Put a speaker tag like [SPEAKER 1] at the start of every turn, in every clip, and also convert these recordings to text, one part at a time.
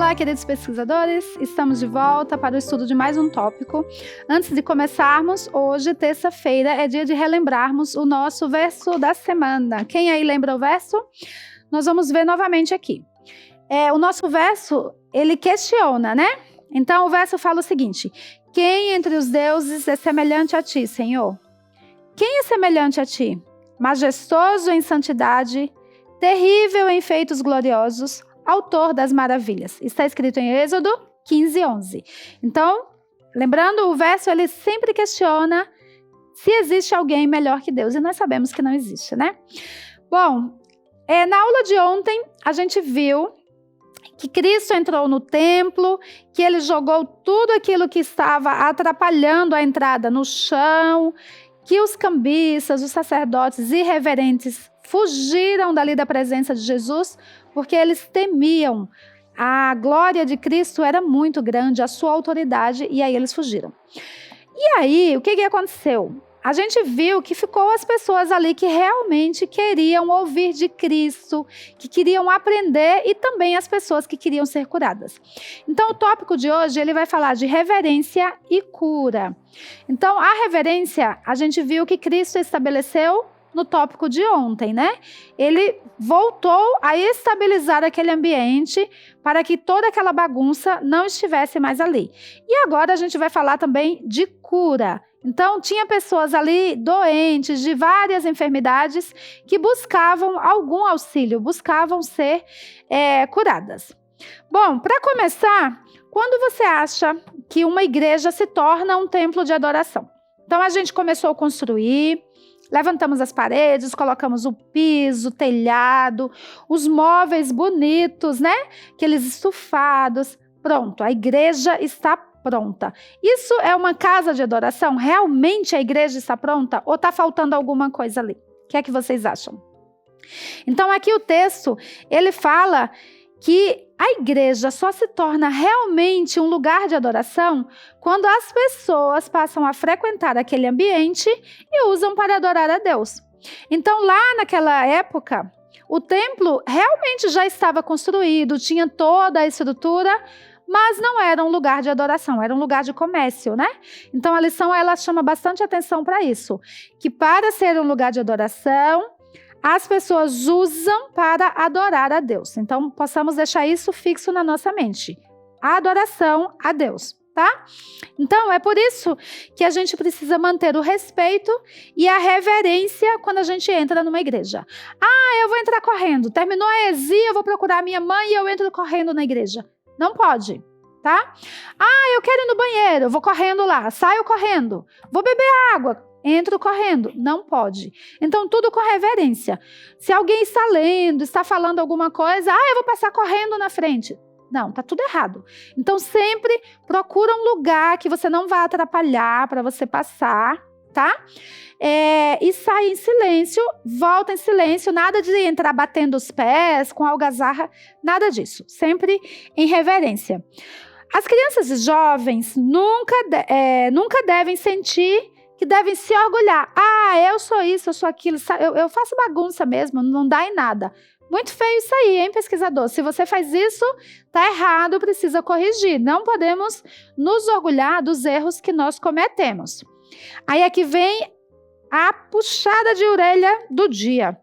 [SPEAKER 1] Olá, queridos pesquisadores, estamos de volta para o estudo de mais um tópico. Antes de começarmos, hoje, terça-feira, é dia de relembrarmos o nosso verso da semana. Quem aí lembra o verso? Nós vamos ver novamente aqui. O nosso verso, ele questiona, né? Então, o verso fala o seguinte: quem entre os deuses é semelhante a ti, Senhor? Quem é semelhante a ti? Majestoso em santidade, terrível em feitos gloriosos, autor das maravilhas. Está escrito em Êxodo 15:11. Então, lembrando, o verso ele sempre questiona se existe alguém melhor que Deus. E nós sabemos que não existe, né? Bom, na aula de ontem, a gente viu que Cristo entrou no templo, que ele jogou tudo aquilo que estava atrapalhando a entrada no chão, que os cambistas, os sacerdotes irreverentes fugiram dali da presença de Jesus, porque eles temiam. A glória de Cristo era muito grande, a sua autoridade, e aí eles fugiram. E aí, o que aconteceu? A gente viu que ficou as pessoas ali que realmente queriam ouvir de Cristo, que queriam aprender, e também as pessoas que queriam ser curadas. Então, o tópico de hoje, ele vai falar de reverência e cura. Então, a reverência, a gente viu que Cristo estabeleceu no tópico de ontem, né? Ele voltou a estabilizar aquele ambiente para que toda aquela bagunça não estivesse mais ali. E agora a gente vai falar também de cura. Então, tinha pessoas ali doentes de várias enfermidades que buscavam algum auxílio, buscavam ser curadas. Bom, para começar, quando você acha que uma igreja se torna um templo de adoração? Então, a gente começou a construir, levantamos as paredes, colocamos o piso, o telhado, os móveis bonitos, né? Aqueles estufados. Pronto, a igreja está pronta. Isso é uma casa de adoração? Realmente a igreja está pronta? Ou está faltando alguma coisa ali? O que é que vocês acham? Então, aqui o texto, ele fala que a igreja só se torna realmente um lugar de adoração quando as pessoas passam a frequentar aquele ambiente e usam para adorar a Deus. Então, lá naquela época, o templo realmente já estava construído, tinha toda a estrutura, mas não era um lugar de adoração, era um lugar de comércio, né? Então, a lição, ela chama bastante atenção para isso, que para ser um lugar de adoração, as pessoas usam para adorar a Deus. Então, possamos deixar isso fixo na nossa mente. A adoração a Deus, tá? Então, é por isso que a gente precisa manter o respeito e a reverência quando a gente entra numa igreja. Eu vou entrar correndo. Terminou a heresia, eu vou procurar a minha mãe e eu entro correndo na igreja. Não pode, tá? Eu quero ir no banheiro, eu vou correndo lá, saio correndo. Vou beber água, entro correndo. Não pode. Então, tudo com reverência. Se alguém está lendo, está falando alguma coisa, eu vou passar correndo na frente. Não, tá tudo errado. Então, sempre procura um lugar que você não vai atrapalhar para você passar, tá? E sai em silêncio, volta em silêncio, nada de entrar batendo os pés com algazarra, nada disso. Sempre em reverência. As crianças e jovens nunca devem sentir que devem se orgulhar. Eu sou isso, eu sou aquilo, eu faço bagunça mesmo, não dá em nada. Muito feio isso aí, hein, pesquisador? Se você faz isso, tá errado, precisa corrigir. Não podemos nos orgulhar dos erros que nós cometemos. Aí aqui vem a puxada de orelha do dia.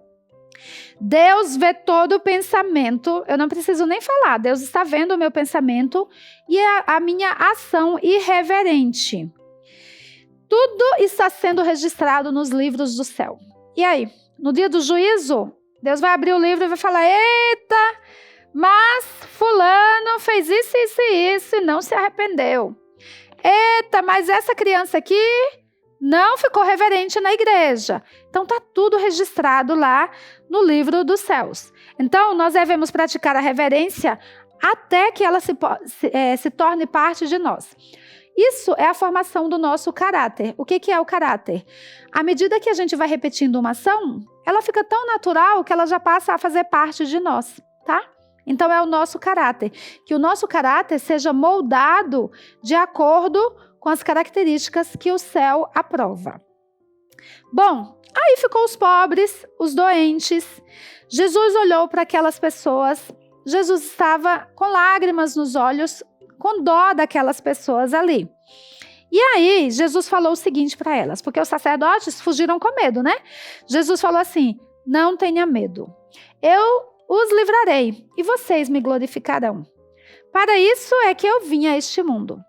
[SPEAKER 1] Deus vê todo o pensamento, eu não preciso nem falar, Deus está vendo o meu pensamento e a minha ação irreverente. Tudo está sendo registrado nos livros do céu. E aí, no dia do juízo, Deus vai abrir o livro e vai falar: eita, mas fulano fez isso, isso e isso e não se arrependeu. Eita, mas essa criança aqui não ficou reverente na igreja. Então, está tudo registrado lá no livro dos céus. Então, nós devemos praticar a reverência até que ela se torne parte de nós. Isso é a formação do nosso caráter. O que é o caráter? À medida que a gente vai repetindo uma ação, ela fica tão natural que ela já passa a fazer parte de nós, tá? Então, é o nosso caráter. Que o nosso caráter seja moldado de acordo com as características que o céu aprova. Bom, aí ficou os pobres, os doentes. Jesus olhou para aquelas pessoas Jesus estava com lágrimas nos olhos, com dó daquelas pessoas ali. E aí, Jesus falou o seguinte para elas, porque os sacerdotes fugiram com medo, né? Jesus falou assim: não tenha medo, eu os livrarei e vocês me glorificarão. Para isso é que eu vim a este mundo.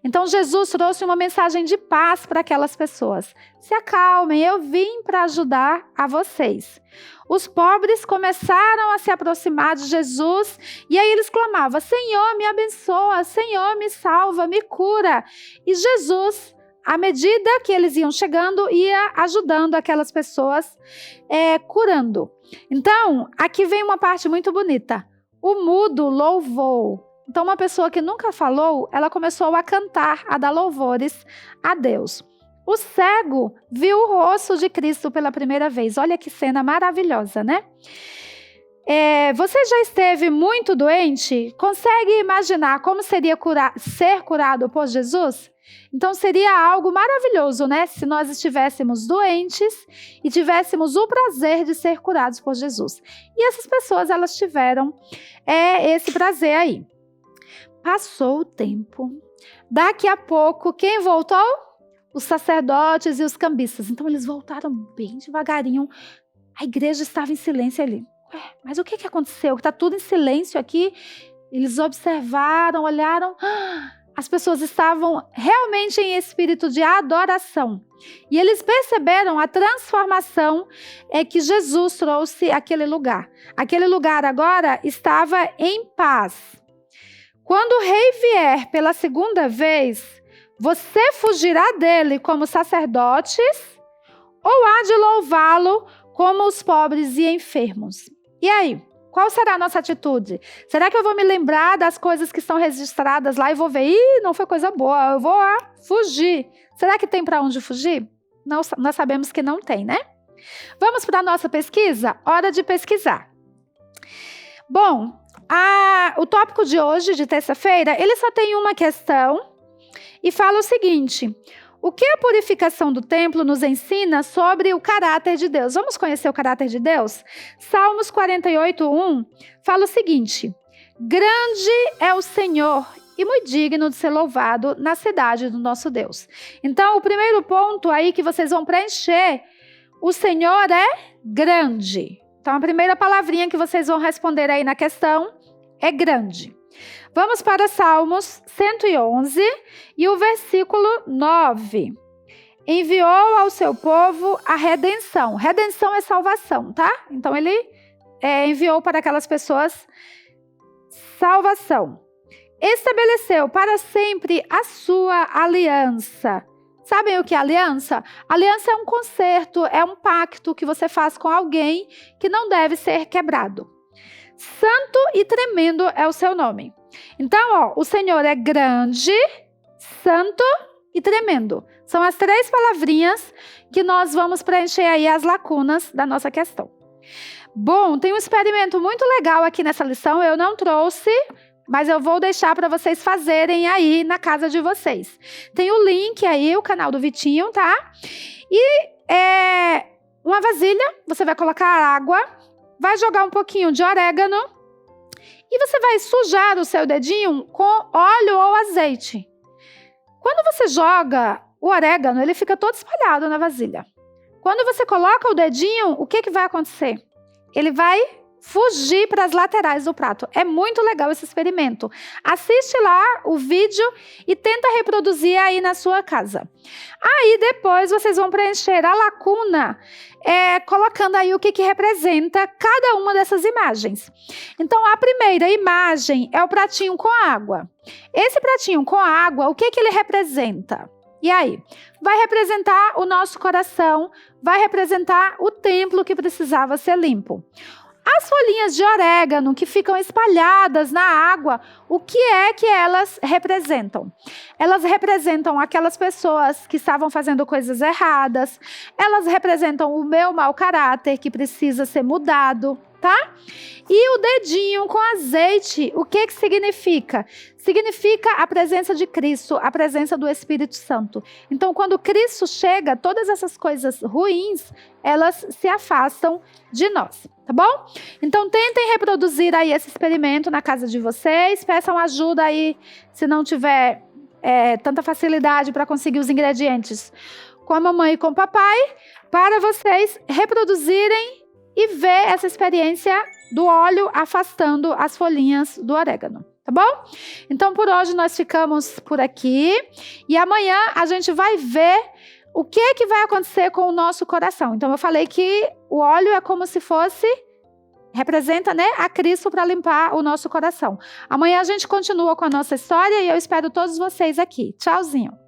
[SPEAKER 1] Então Jesus trouxe uma mensagem de paz para aquelas pessoas. Se acalmem, eu vim para ajudar a vocês. Os pobres começaram a se aproximar de Jesus e aí eles clamavam: Senhor, me abençoa, Senhor, me salva, me cura. E Jesus, à medida que eles iam chegando, ia ajudando aquelas pessoas, curando. Então, aqui vem uma parte muito bonita. O mudo louvou. Então, uma pessoa que nunca falou, ela começou a cantar, a dar louvores a Deus. O cego viu o rosto de Cristo pela primeira vez. Olha que cena maravilhosa, né? Você já esteve muito doente? Consegue imaginar como seria ser curado por Jesus? Então, seria algo maravilhoso, né? Se nós estivéssemos doentes e tivéssemos o prazer de ser curados por Jesus. E essas pessoas, elas tiveram esse prazer aí. Passou o tempo. Daqui a pouco, quem voltou? Os sacerdotes e os cambistas. Então, eles voltaram bem devagarinho. A igreja estava em silêncio ali. Mas o que aconteceu? Está tudo em silêncio aqui. Eles observaram, olharam. As pessoas estavam realmente em espírito de adoração. E eles perceberam a transformação que Jesus trouxe àquele lugar. Aquele lugar agora estava em paz. Quando o rei vier pela segunda vez, você fugirá dele como sacerdotes ou há de louvá-lo como os pobres e enfermos? E aí, qual será a nossa atitude? Será que eu vou me lembrar das coisas que estão registradas lá e vou ver, não foi coisa boa, eu vou fugir. Será que tem para onde fugir? Não, nós sabemos que não tem, né? Vamos para a nossa pesquisa? Hora de pesquisar. Bom, o tópico de hoje, de terça-feira, ele só tem uma questão e fala o seguinte: o que a purificação do templo nos ensina sobre o caráter de Deus? Vamos conhecer o caráter de Deus? Salmos 48:1 fala o seguinte: grande é o Senhor e muito digno de ser louvado na cidade do nosso Deus. Então, o primeiro ponto aí que vocês vão preencher, o Senhor é grande. Então, a primeira palavrinha que vocês vão responder aí na questão é grande. Vamos para Salmos 111 e o versículo 9. Enviou ao seu povo a redenção. Redenção é salvação, tá? Então, ele enviou para aquelas pessoas salvação. Estabeleceu para sempre a sua aliança. Sabem o que é aliança? Aliança é um concerto, é um pacto que você faz com alguém que não deve ser quebrado. Santo e tremendo é o seu nome. Então, o Senhor é grande, santo e tremendo. São as três palavrinhas que nós vamos preencher aí as lacunas da nossa questão. Bom, tem um experimento muito legal aqui nessa lição, eu não trouxe, mas eu vou deixar para vocês fazerem aí na casa de vocês. Tem o link aí, o canal do Vitinho, tá? E uma vasilha, você vai colocar água, vai jogar um pouquinho de orégano e você vai sujar o seu dedinho com óleo ou azeite. Quando você joga o orégano, ele fica todo espalhado na vasilha. Quando você coloca o dedinho, o que vai acontecer? Ele vai fugir para as laterais do prato. É muito legal esse experimento. Assiste lá o vídeo e tenta reproduzir aí na sua casa. Aí depois vocês vão preencher a lacuna colocando aí o que representa cada uma dessas imagens. Então a primeira imagem é o pratinho com água. Esse pratinho com água, o que ele representa? E aí? Vai representar o nosso coração, vai representar o templo que precisava ser limpo. As folhinhas de orégano que ficam espalhadas na água, o que é que elas representam? Elas representam aquelas pessoas que estavam fazendo coisas erradas, elas representam o meu mau caráter que precisa ser mudado, tá? E o dedinho com azeite, o que significa? Significa a presença de Cristo, a presença do Espírito Santo. Então, quando Cristo chega, todas essas coisas ruins, elas se afastam de nós. tá bom? Então, tentem reproduzir aí esse experimento na casa de vocês. Peçam ajuda aí, se não tiver tanta facilidade para conseguir os ingredientes, com a mamãe e com o papai, para vocês reproduzirem e ver essa experiência do óleo afastando as folhinhas do orégano, tá bom? Então, por hoje nós ficamos por aqui e amanhã a gente vai ver o que vai acontecer com o nosso coração. Então, eu falei que o óleo é como se fosse, representa, né, a Cristo para limpar o nosso coração. Amanhã a gente continua com a nossa história e eu espero todos vocês aqui. Tchauzinho!